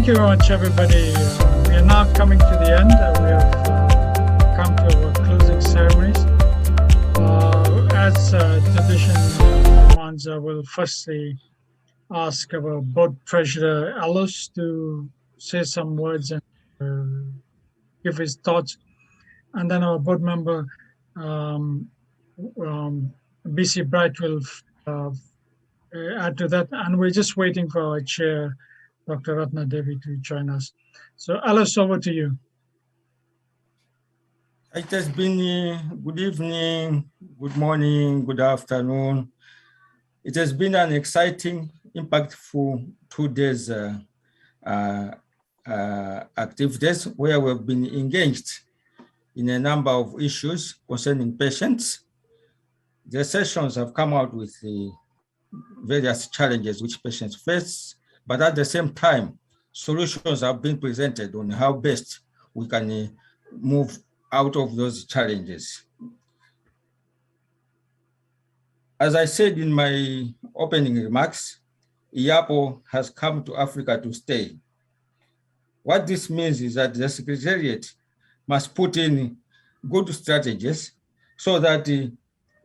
you very much, everybody. We are now coming to the end. We have come to our closing ceremonies. As tradition demands, I will firstly ask our board treasurer, Ellos, to say some words and give his thoughts. And then our board member, Bisi Bright, will add to that. And we're just waiting for our chair, Dr. Ratna Devi, to join us. So, Alice, over to you. It has been good evening, good morning, good afternoon. It has been an exciting, impactful 2 days activities where we've been engaged in a number of issues concerning patients. The sessions have come out with the various challenges which patients face, but at the same time, solutions have been presented on how best we can move out of those challenges. As I said in my opening remarks, IAPO has come to Africa to stay. What this means is that the Secretariat must put in good strategies so that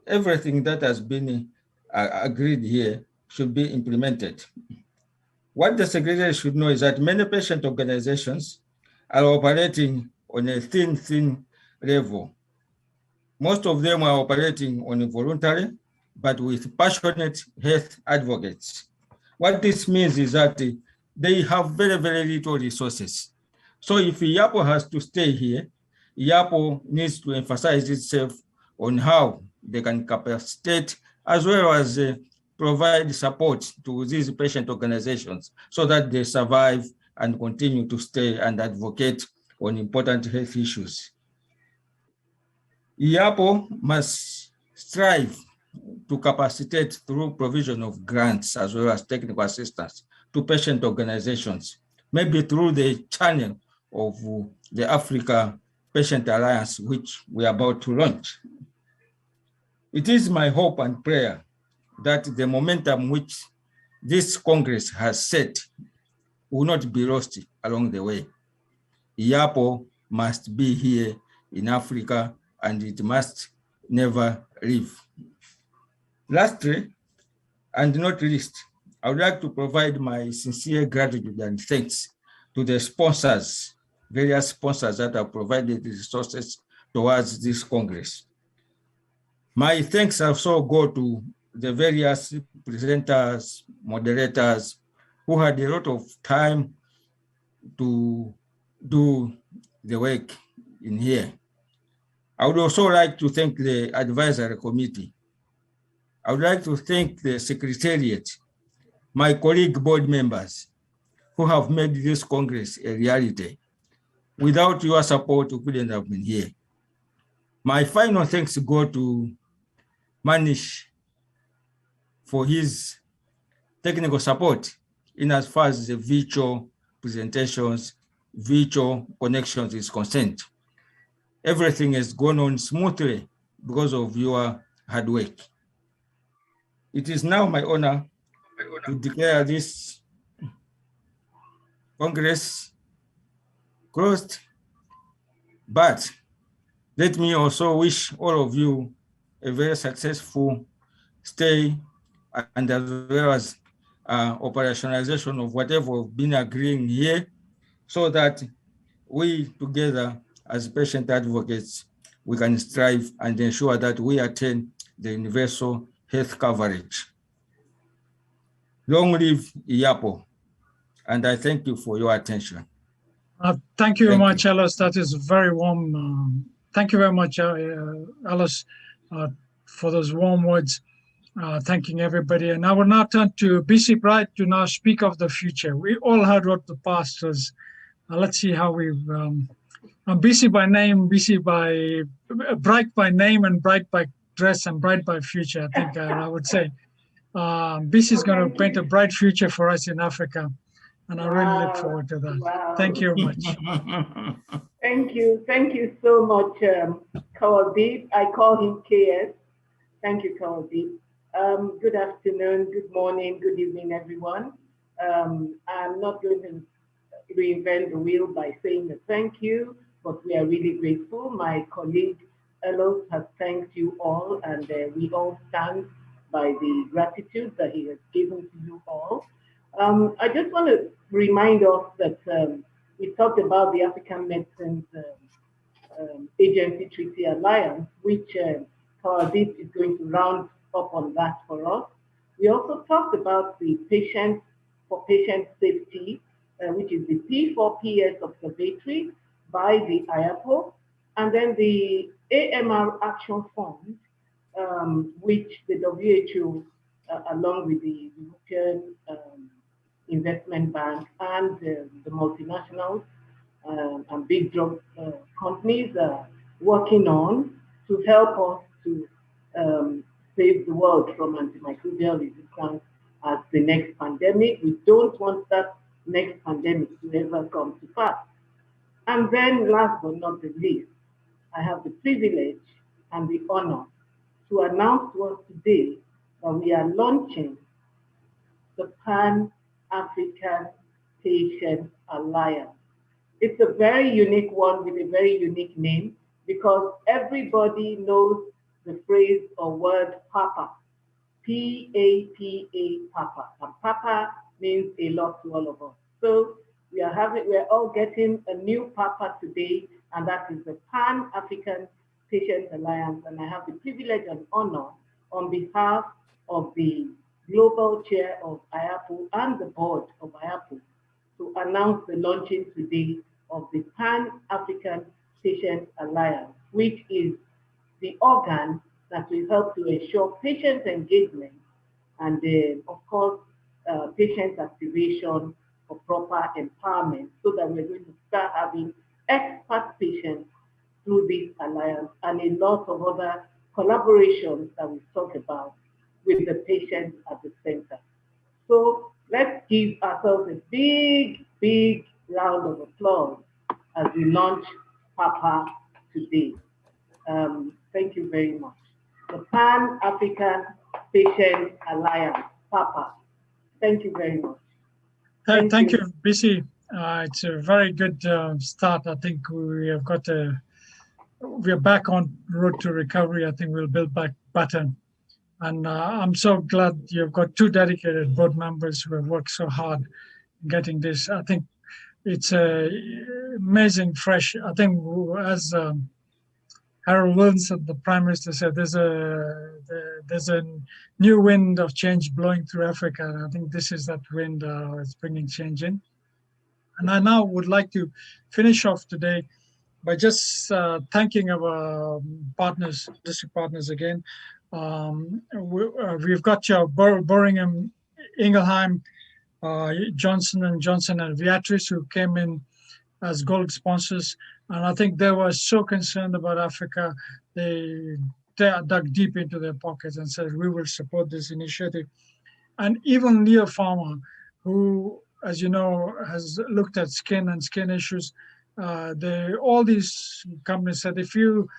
everything that has been agreed here should be implemented. What the Secretariat should know is that many patient organizations are operating on a thin level. Most of them are operating on a voluntary, but with passionate health advocates. What this means is that they have very little resources. So if IAPO has to stay here, IAPO needs to emphasize itself on how they can capacitate as well as provide support to these patient organizations so that they survive and continue to stay and advocate on important health issues. IAPO must strive to capacitate through provision of grants as well as technical assistance to patient organizations, maybe through the channel of the Africa Patient Alliance, which we are about to launch. It is my hope and prayer that the momentum which this Congress has set will not be lost along the way. IAPO must be here in Africa and it must never leave. Lastly, and not least, I would like to provide my sincere gratitude and thanks to the sponsors, various sponsors that have provided the resources towards this Congress. My thanks also go to the various presenters, moderators, who had a lot of time to do the work in here. I would also like to thank the advisory committee. I would like to thank the Secretariat, my colleague board members who have made this Congress a reality. Without your support, we couldn't have been here. My final thanks go to Manish for his technical support in as far as the virtual presentations, virtual connections is concerned. Everything has gone on smoothly because of your hard work. It is now my honor to declare this Congress closed, but let me also wish all of you a very successful stay and as well as operationalization of whatever we've been agreeing here so that we together as patient advocates, we can strive and ensure that we attain the universal health coverage. Long live IAPO, and I thank you for your attention. Thank you very much, Alice. That is very warm. Thank you very much, Alice, for those warm words, thanking everybody. And I will now turn to Bisi Bright to now speak of the future. We all heard what the past was. Let's see how we've... I'm Bisi by name, Bright by name and Bright by dress and Bright by future, I think I would say. Bisi is going to paint a bright future for us in Africa. And I really look forward to that. Wow. Thank you very much. Thank you so much, Kawaldip. I call him KS. Thank you, Kawaldip. Good afternoon, good morning, good evening, everyone. I'm not going to reinvent the wheel by saying a thank you, but we are really grateful. My colleague Ellos has thanked you all, and we all stand by the gratitude that he has given to you all. I just want to remind us that we talked about the African Medicines Agency Treaty Alliance, which Kawaldip is going to round up on that for us. We also talked about the Patient for Patient Safety, which is the P4PS Observatory by the IAPO, and then the AMR Action Fund, which the WHO, along with the European Investment Bank and the multinationals and big drug companies are working on to help us to save the world from antimicrobial resistance as the next pandemic. We don't want that next pandemic to ever come to pass. And then last but not the least, I have the privilege and the honor to announce to us today that we are launching the Pan-African Patient Alliance. It's a very unique one with a very unique name because everybody knows the phrase or word Papa, P-A-P-A, Papa. And Papa means a lot to all of us. So we're all getting a new Papa today, and that is the Pan-African Patient Alliance. And I have the privilege and honor on behalf of the Global Chair of IAPO and the board of IAPO to announce the launching today of the Pan-African Patient Alliance, which is the organ that will help to ensure patient engagement and, of course, patient activation for proper empowerment, so that we're going to start having expert patients through this alliance and a lot of other collaborations that we talk about with the patient at the center. So let's give ourselves a big, big round of applause as we launch PAPA today. Thank you very much. The Pan-African Patient Alliance, PAPA. Thank you very much. Thank you, Bisi. It's a very good start. I think we have got we're back on road to recovery. I think we'll build back better. And I'm so glad you've got two dedicated board members who have worked so hard getting this. I think it's amazing, fresh. I think as Harold Wilson, the Prime Minister, said, there's a new wind of change blowing through Africa. And I think this is that wind that's bringing change in. And I now would like to finish off today by just thanking our partners, district partners again. We've got your Boringham, Ingelheim, Johnson & Johnson and Viatris, who came in as gold sponsors. And I think they were so concerned about Africa, they dug deep into their pockets and said, we will support this initiative. And even Leo Pharma, who, as you know, has looked at skin and skin issues, all these companies said, if you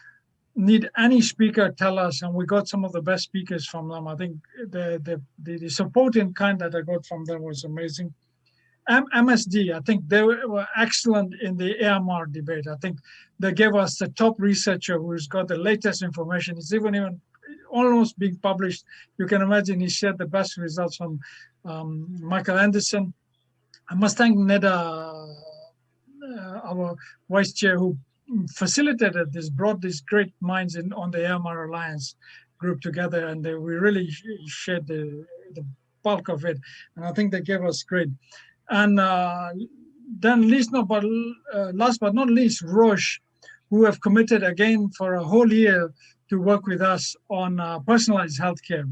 need any speaker, tell us. And we got some of the best speakers from them. I think the support in kind that I got from them was amazing. MSD, I think they were excellent in the AMR debate. I think they gave us the top researcher who's got the latest information. It's even almost being published. You can imagine he shared the best results from Michael Anderson. I must thank Neda, our vice chair, who facilitated this, brought these great minds on the AMR Alliance group together, and we really shared the bulk of it. And I think they gave us great. And then last but not least, Roche, who have committed again for a whole year to work with us on personalized healthcare.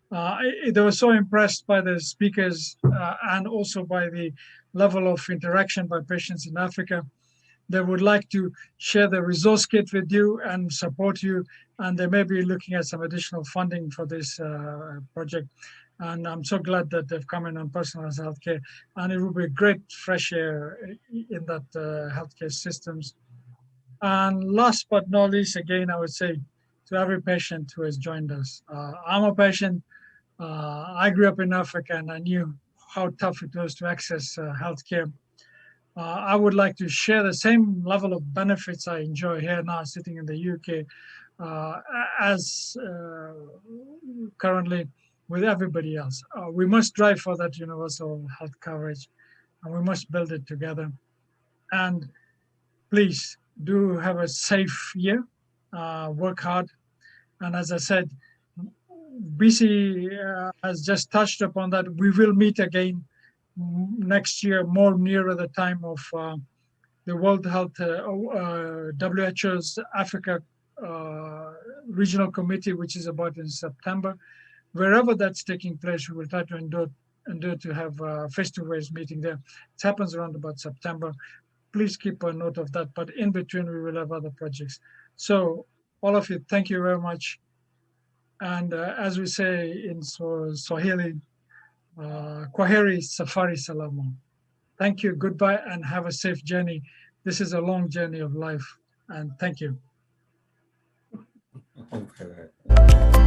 They were so impressed by the speakers and also by the level of interaction by patients in Africa. They would like to share the resource kit with you and support you, and they may be looking at some additional funding for this project. And I'm so glad that they've come in on personalized healthcare, and it will be great fresh air in that healthcare systems. And last but not least, again, I would say to every patient who has joined us, I'm a patient. I grew up in Africa, and I knew how tough it was to access healthcare. I would like to share the same level of benefits I enjoy here now sitting in the UK as currently with everybody else. We must strive for that universal health coverage, and we must build it together. And please do have a safe year, work hard. And as I said, Bisi has just touched upon that. We will meet again next year, more nearer the time of the World Health, WHO's Africa Regional Committee, which is about in September. Wherever that's taking place, we will try to endure to have a face-to-face meeting there. It happens around about September. Please keep a note of that. But in between, we will have other projects. So all of you, thank you very much. And as we say in Swahili, Kwaheri Safari Salamu. Thank you, goodbye, and have a safe journey. This is a long journey of life, and thank you. Okay.